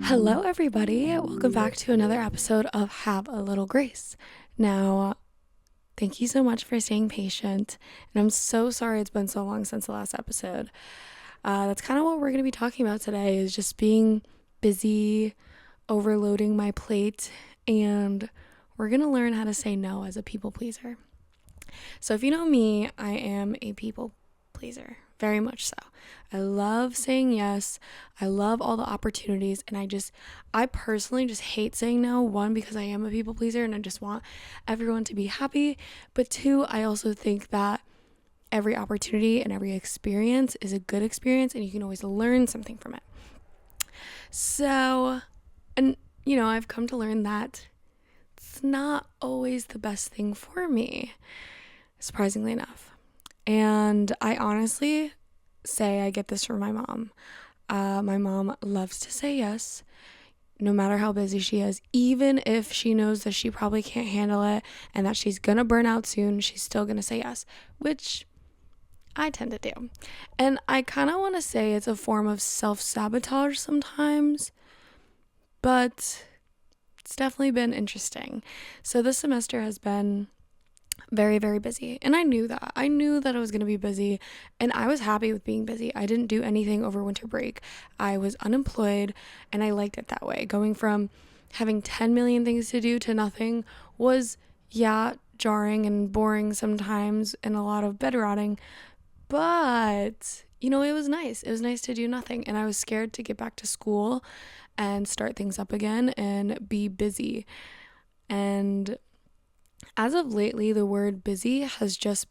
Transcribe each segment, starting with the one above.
Hello, everybody. Welcome back to another episode of Have a Little Grace. Now, thank you so much for staying patient, and I'm so sorry it's been so long since the last episode. That's kind of what we're going to be talking about today, is just being busy, overloading my plate, and we're going to learn how to say no as a people pleaser. So if you know me, I am a people pleaser, very much so. I love saying yes. I love all the opportunities, and I personally just hate saying no. One, because I am a people pleaser and I just want everyone to be happy. But two, I also think that every opportunity and every experience is a good experience, and you can always learn something from it. So, and I've come to learn that it's not always the best thing for me, surprisingly enough. And I honestly say I get this from my mom. My mom loves to say yes, no matter how busy she is. Even if she knows that she probably can't handle it and that she's gonna burn out soon, she's still gonna say yes, which I tend to do. And I kind of want to say it's a form of self-sabotage sometimes, but it's definitely been interesting. So this semester has been very, very busy. And I knew that. I was going to be busy, and I was happy with being busy. I didn't do anything over winter break. I was unemployed, and I liked it that way. Going from having 10 million things to do to nothing was, jarring and boring sometimes and a lot of bed rotting. But, it was nice. It was nice to do nothing. And I was scared to get back to school and start things up again and be busy. And as of lately, the word busy has just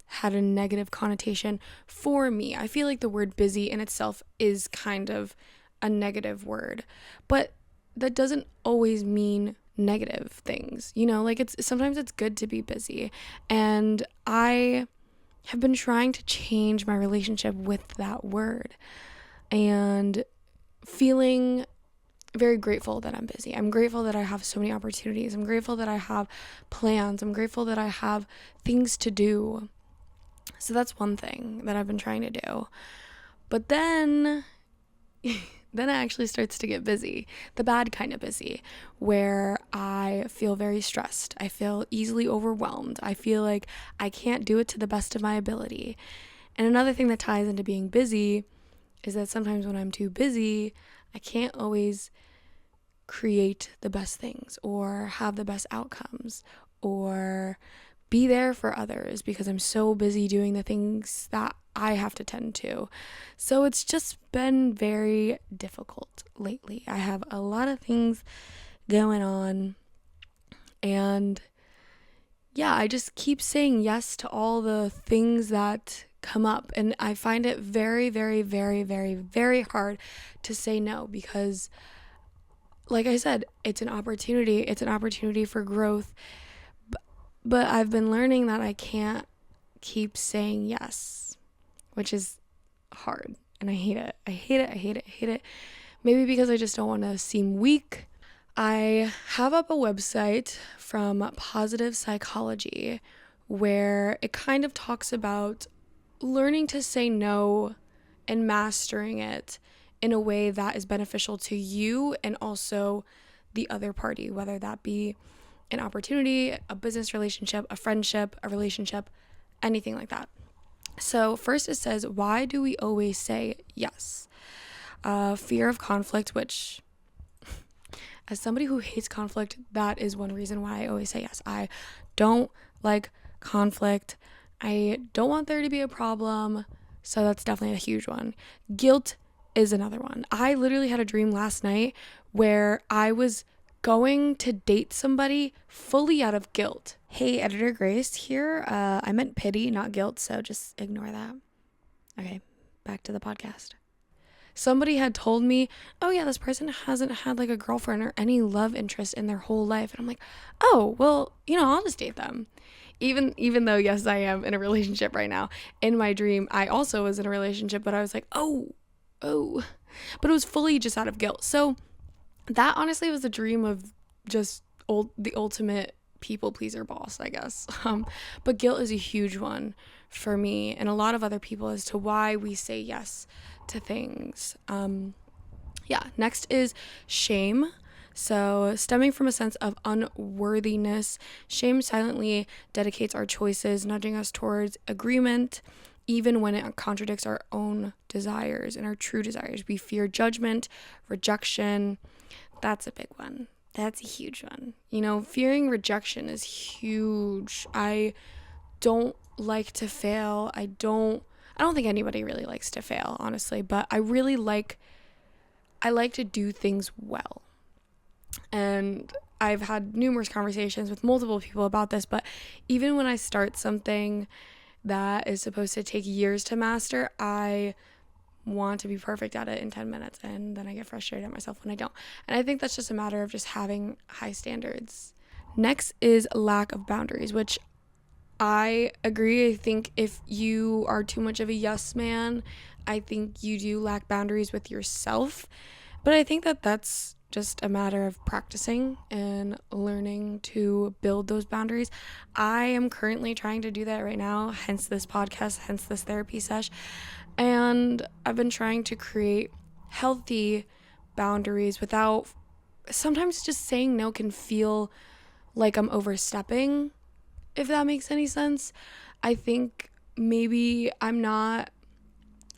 had a negative connotation for me. I feel like the word busy in itself is kind of a negative word, but that doesn't always mean negative things. Sometimes it's good to be busy. And I have been trying to change my relationship with that word and feeling very grateful that I'm busy. I'm grateful that I have so many opportunities. I'm grateful that I have plans. I'm grateful that I have things to do. So that's one thing that I've been trying to do. But then it actually starts to get busy, the bad kind of busy, where I feel very stressed. I feel easily overwhelmed. I feel like I can't do it to the best of my ability. And another thing that ties into being busy is that sometimes when I'm too busy, I can't always create the best things or have the best outcomes or be there for others because I'm so busy doing the things that I have to tend to. So it's just been very difficult lately. I have a lot of things going on, and I just keep saying yes to all the things that come up, and I find it very, very, very, very, very hard to say no because, like I said, it's an opportunity. It's an opportunity for growth, but I've been learning that I can't keep saying yes, which is hard, and I hate it. I hate it. I hate it. I hate it. Maybe because I just don't want to seem weak. I have up a website from Positive Psychology where it kind of talks about learning to say no and mastering it in a way that is beneficial to you and also the other party, whether that be an opportunity, a business relationship, a friendship, a relationship, anything like that. So first it says, why do we always say yes? Fear of conflict, which as somebody who hates conflict, that is one reason why I always say yes. I don't like conflict. I don't want there to be a problem. So that's definitely a huge one. Guilt is another one. I literally had a dream last night where I was going to date somebody fully out of guilt. Hey, Editor Grace here. I meant pity, not guilt, so just ignore that. Okay, back to the podcast. Somebody had told me, oh yeah, this person hasn't had like a girlfriend or any love interest in their whole life. And I'm like, oh, well, I'll just date them. Even though, yes, I am in a relationship right now. In my dream, I also was in a relationship, but I was like, oh. But it was fully just out of guilt. So that honestly was a dream of just the ultimate people pleaser boss, I guess. But guilt is a huge one for me and a lot of other people as to why we say yes to things. Yeah, next is shame. So, stemming from a sense of unworthiness, shame silently dedicates our choices, nudging us towards agreement, even when it contradicts our own desires and our true desires. We fear judgment, rejection. That's a big one. That's a huge one. Fearing rejection is huge. I don't like to fail. I don't think anybody really likes to fail, honestly, but I like to do things well. And I've had numerous conversations with multiple people about this, but even when I start something that is supposed to take years to master, I want to be perfect at it in 10 minutes, and then I get frustrated at myself when I don't. And I think that's just a matter of just having high standards. Next is lack of boundaries, which I agree. I think if you are too much of a yes man, I think you do lack boundaries with yourself. But I think that that's just a matter of practicing and learning to build those boundaries. I am currently trying to do that right now, hence this podcast, hence this therapy sesh. And I've been trying to create healthy boundaries without, sometimes just saying no can feel like I'm overstepping, if that makes any sense. I think maybe I'm not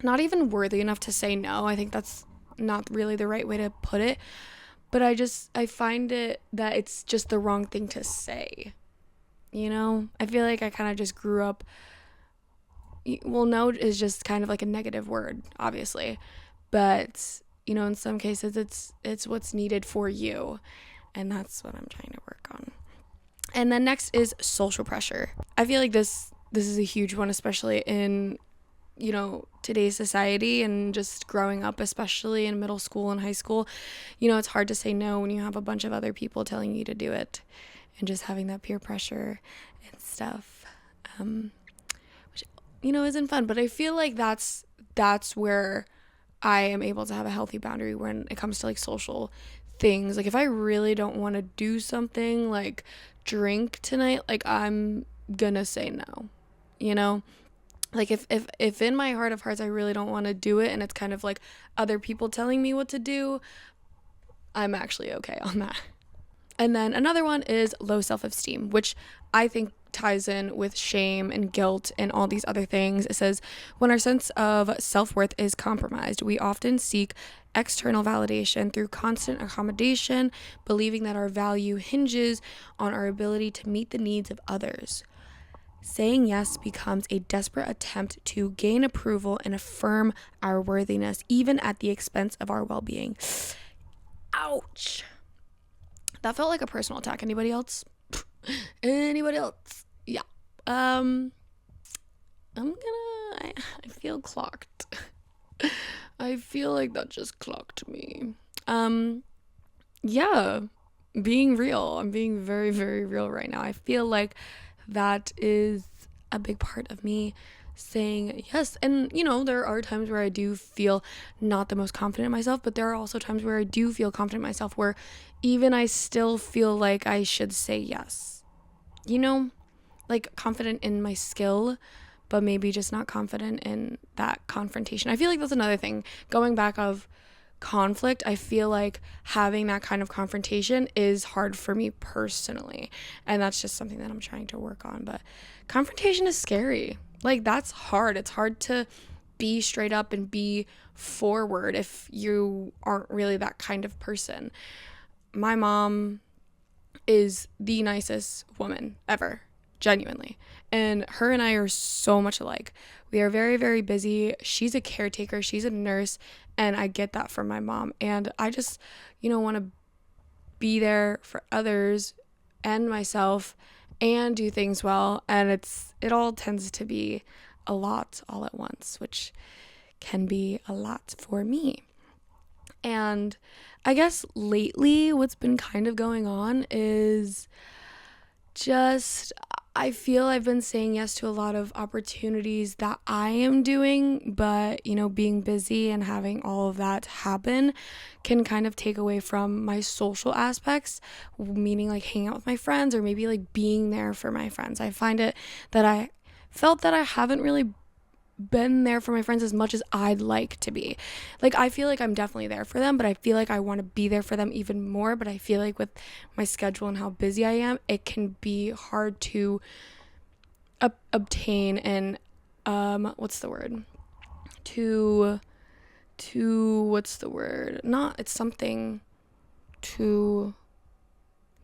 even worthy enough to say no. I think that's not really the right way to put it. But I find it that it's just the wrong thing to say. I feel like I kind of just grew up. Well, no is just kind of like a negative word, obviously. But, in some cases it's what's needed for you. And that's what I'm trying to work on. And then next is social pressure. I feel like this is a huge one, especially in today's society and just growing up, especially in middle school and high school. It's hard to say no when you have a bunch of other people telling you to do it, and just having that peer pressure and stuff, which isn't fun. But I feel like that's where I am able to have a healthy boundary when it comes to like social things. Like if I really don't want to do something like drink tonight, like I'm gonna say no. Like if in my heart of hearts I really don't want to do it, and it's kind of like other people telling me what to do, I'm actually okay on that. And then another one is low self-esteem, which I think ties in with shame and guilt and all these other things. It says, when our sense of self-worth is compromised, we often seek external validation through constant accommodation, believing that our value hinges on our ability to meet the needs of others. Saying yes becomes a desperate attempt to gain approval and affirm our worthiness, even at the expense of our well-being. Ouch. That felt like a personal attack. Anybody else? Anybody else? Yeah. I feel clocked. I feel like that just clocked me. Yeah. Being real. I'm being very, very real right now. I feel like that is a big part of me saying yes. And there are times where I do feel not the most confident in myself, but there are also times where I do feel confident in myself, where even I still feel like I should say yes. Like confident in my skill, but maybe just not confident in that confrontation. I feel like that's another thing. Going back of conflict, I feel like having that kind of confrontation is hard for me personally, and that's just something that I'm trying to work on. But confrontation is scary. Like that's hard. It's hard to be straight up and be forward if you aren't really that kind of person. My mom is the nicest woman ever, genuinely. And her and I are so much alike. We are very, very busy. She's a caretaker, she's a nurse, and I get that from my mom. And I just, want to be there for others and myself and do things well. And it all tends to be a lot all at once, which can be a lot for me. And I guess lately what's been kind of going on is just, I feel I've been saying yes to a lot of opportunities that I am doing, but being busy and having all of that happen can kind of take away from my social aspects, meaning like hanging out with my friends or maybe like being there for my friends. I find it that I felt that I haven't really been there for my friends as much as I'd like to be. Like, I feel like I'm definitely there for them, but I feel like I want to be there for them even more. But I feel like with my schedule and how busy I am, it can be hard to obtain and what's the word? To what's the word? Not, it's something to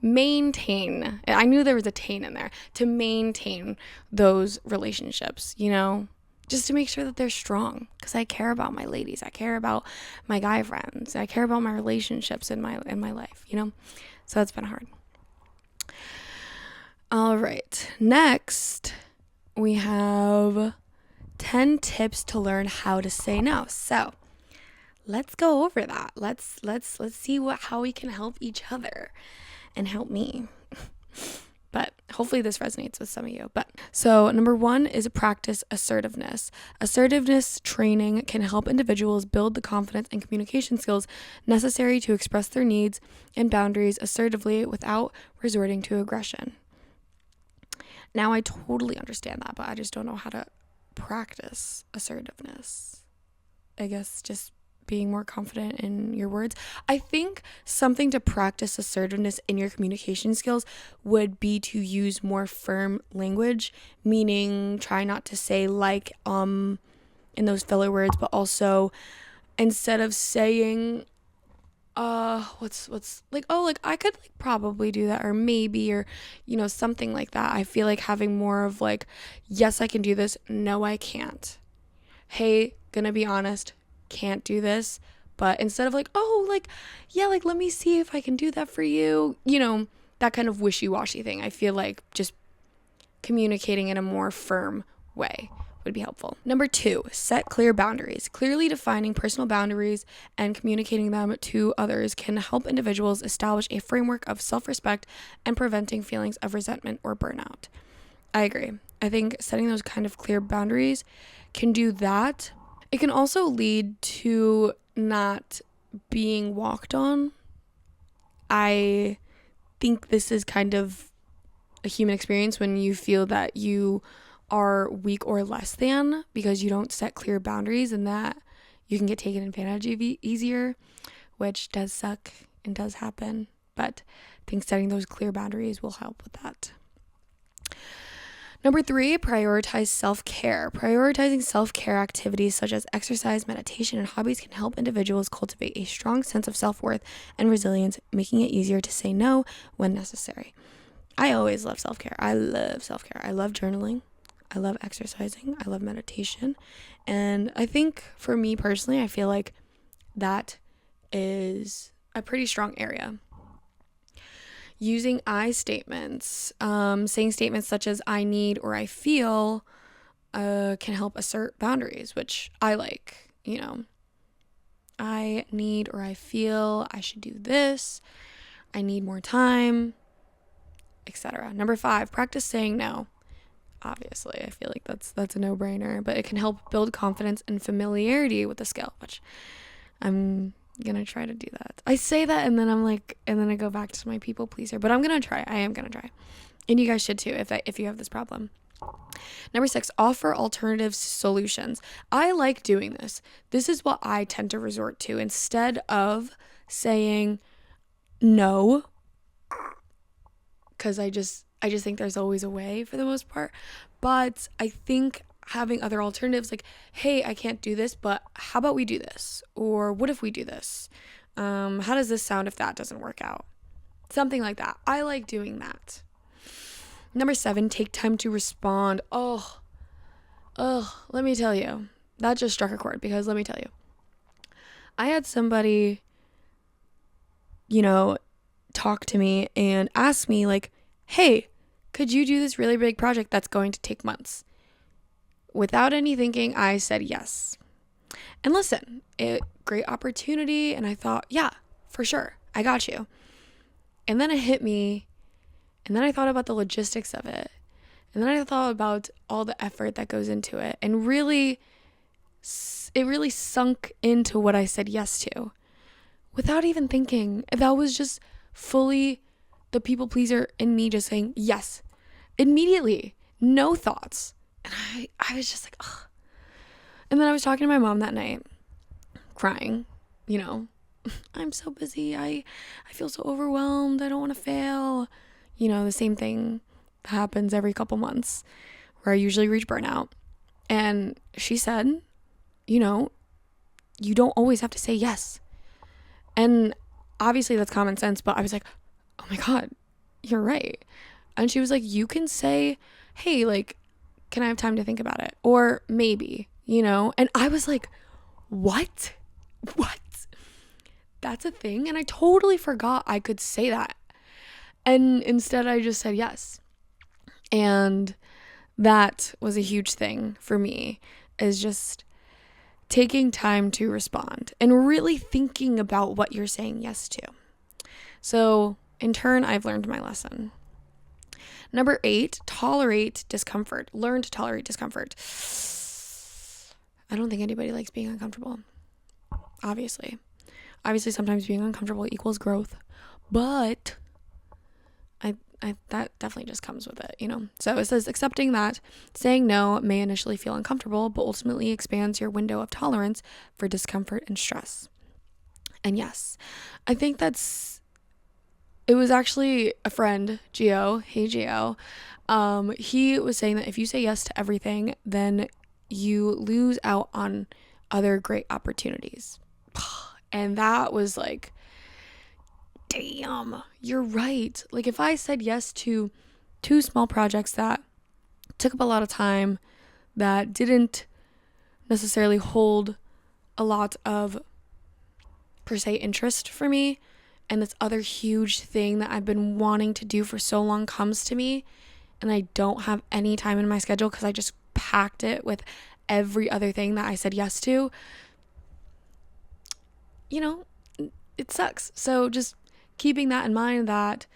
maintain. I knew there was a tain in there. To maintain those relationships, you know? Just to make sure that they're strong, because I care about my ladies. I care about my guy friends. I care about my relationships in my life, you know? So that's been hard. All right. Next, we have 10 tips to learn how to say no. So, let's go over that. Let's see how we can help each other and help me. But hopefully this resonates with some of you. But so number 1 is practice assertiveness. Assertiveness training can help individuals build the confidence and communication skills necessary to express their needs and boundaries assertively without resorting to aggression. Now, I totally understand that, but I just don't know how to practice assertiveness. I guess just being more confident in your words. I think something to practice assertiveness in your communication skills would be to use more firm language, meaning try not to say like in those filler words, but also instead of saying what's like, oh, like I could like probably do that, or maybe, or you know, something like that. I feel like having more of like, yes, I can do this, no, I can't. Hey, gonna be honest, can't do this. But instead of like, oh, like, yeah, like let me see if I can do that for you, you know, that kind of wishy-washy thing. I feel like just communicating in a more firm way would be helpful. Number 2, set clear boundaries. Clearly defining personal boundaries and communicating them to others can help individuals establish a framework of self-respect and preventing feelings of resentment or burnout. I agree. I think setting those kind of clear boundaries can do that. It can also lead to not being walked on. I think this is kind of a human experience when you feel that you are weak or less than because you don't set clear boundaries, and that you can get taken advantage of easier, which does suck and does happen. But I think setting those clear boundaries will help with that. Number 3, prioritize self-care. Prioritizing self-care activities such as exercise, meditation, and hobbies can help individuals cultivate a strong sense of self-worth and resilience, making it easier to say no when necessary. I always love self-care. I love self-care. I love journaling. I love exercising. I love meditation. And I think for me personally, I feel like that is a pretty strong area. Using I statements, saying statements such as I need or I feel can help assert boundaries, which I like, you know. I need or I feel I should do this. I need more time, etc. Number 5, practice saying no. Obviously, I feel like that's a no-brainer, but it can help build confidence and familiarity with the skill, which I'm gonna try to do that. I say that and then I'm like, and then I go back to my people pleaser, but I'm gonna try. I am gonna try, and you guys should too if you have this problem. Number 6, offer alternative solutions. I like doing this. This is what I tend to resort to instead of saying no, because I just think there's always a way for the most part. But I think having other alternatives like, hey, I can't do this, but how about we do this? Or what if we do this? How does this sound if that doesn't work out? Something like that. I like doing that. Number 7, take time to respond. Oh, let me tell you. That just struck a chord, because let me tell you. I had somebody, you know, talk to me and ask me like, hey, could you do this really big project that's going to take months? Without any thinking, I said yes. And listen, great opportunity. And I thought, yeah, for sure. I got you. And then it hit me. And then I thought about the logistics of it. And then I thought about all the effort that goes into it. And really, it really sunk into what I said yes to. Without even thinking. That was just fully the people pleaser in me just saying yes. Immediately. No thoughts. And I was just like, ugh. And then I was talking to my mom that night, crying, I'm so busy. I feel so overwhelmed. I don't want to fail. The same thing happens every couple months where I usually reach burnout. And she said, you don't always have to say yes. And obviously that's common sense, but I was like, oh my God, you're right. And she was like, you can say, hey, like, can I have time to think about it? Or maybe, and I was like, what? That's a thing? And I totally forgot I could say that. And instead I just said yes. And that was a huge thing for me, is just taking time to respond and really thinking about what you're saying yes to. So in turn, I've learned my lesson. Number 8, tolerate discomfort. Learn to tolerate discomfort. I don't think anybody likes being uncomfortable. Obviously, sometimes being uncomfortable equals growth, but I that definitely just comes with it, So it says accepting that saying no may initially feel uncomfortable, but ultimately expands your window of tolerance for discomfort and stress. And yes, I think it was actually a friend, Gio. Hey, Gio. He was saying that if you say yes to everything, then you lose out on other great opportunities. And that was like, damn, you're right. Like if I said yes to 2 small projects that took up a lot of time, that didn't necessarily hold a lot of per se interest for me, and this other huge thing that I've been wanting to do for so long comes to me, and I don't have any time in my schedule because I just packed it with every other thing that I said yes to, it sucks. So just keeping that in mind, that,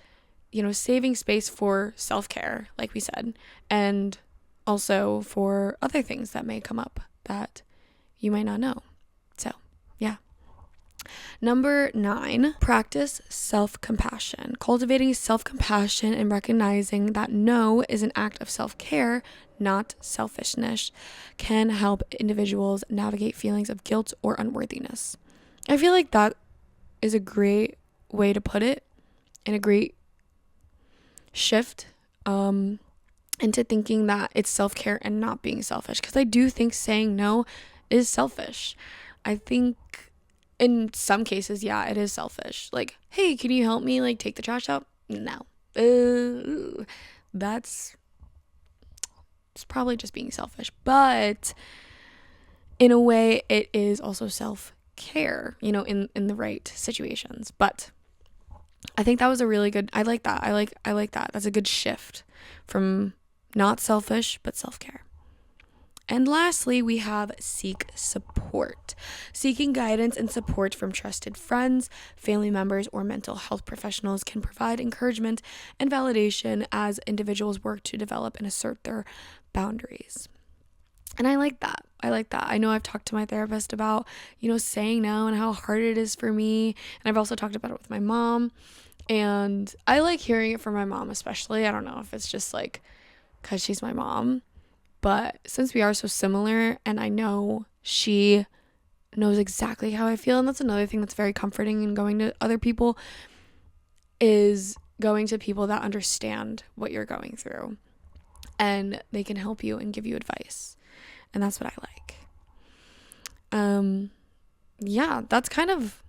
saving space for self-care, like we said, and also for other things that may come up that you might not know. So, yeah. Number 9, practice self-compassion. Cultivating self-compassion and recognizing that no is an act of self-care, not selfishness, can help individuals navigate feelings of guilt or unworthiness. I feel like that is a great way to put it, and a great shift into thinking that it's self-care and not being selfish, because I do think saying no is selfish. I think in some cases, yeah, it is selfish. Like, hey, can you help me like take the trash out? No. It's probably just being selfish, but in a way it is also self-care, in the right situations. But I think that was a really good, I like that. I like that. That's a good shift from not selfish, but self-care. And lastly, we have seek support. Seeking guidance and support from trusted friends, family members, or mental health professionals can provide encouragement and validation as individuals work to develop and assert their boundaries. And I like that. I know I've talked to my therapist about, saying no and how hard it is for me. And I've also talked about it with my mom. And I like hearing it from my mom especially. I don't know if it's just like because she's my mom. But since we are so similar, and I know she knows exactly how I feel, and that's another thing that's very comforting in going to other people, is going to people that understand what you're going through. And they can help you and give you advice. And that's what I like. Yeah, that's kind of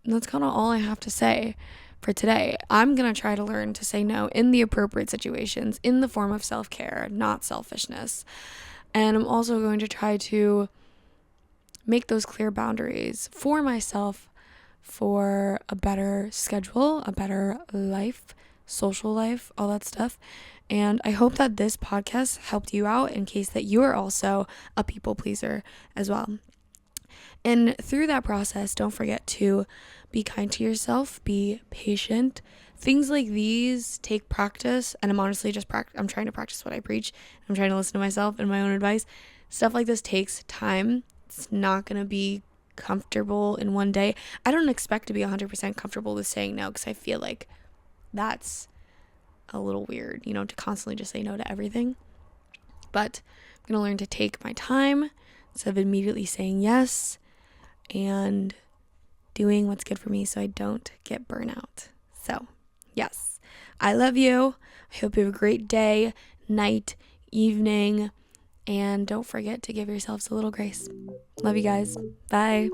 all I have to say for today. I'm going to try to learn to say no in the appropriate situations in the form of self-care, not selfishness. And I'm also going to try to make those clear boundaries for myself for a better schedule, a better life, social life, all that stuff. And I hope that this podcast helped you out in case that you are also a people pleaser as well. And through that process, don't forget to be kind to yourself, be patient. Things like these take practice, and I'm honestly I'm trying to practice what I preach. I'm trying to listen to myself and my own advice. Stuff like this takes time. It's not going to be comfortable in one day. I don't expect to be 100% comfortable with saying no, because I feel like that's a little weird, to constantly just say no to everything. But I'm going to learn to take my time, instead of immediately saying yes and doing what's good for me so I don't get burnout. So, yes, I love you. I hope you have a great day, night, evening, and don't forget to give yourselves a little grace. Love you guys. Bye.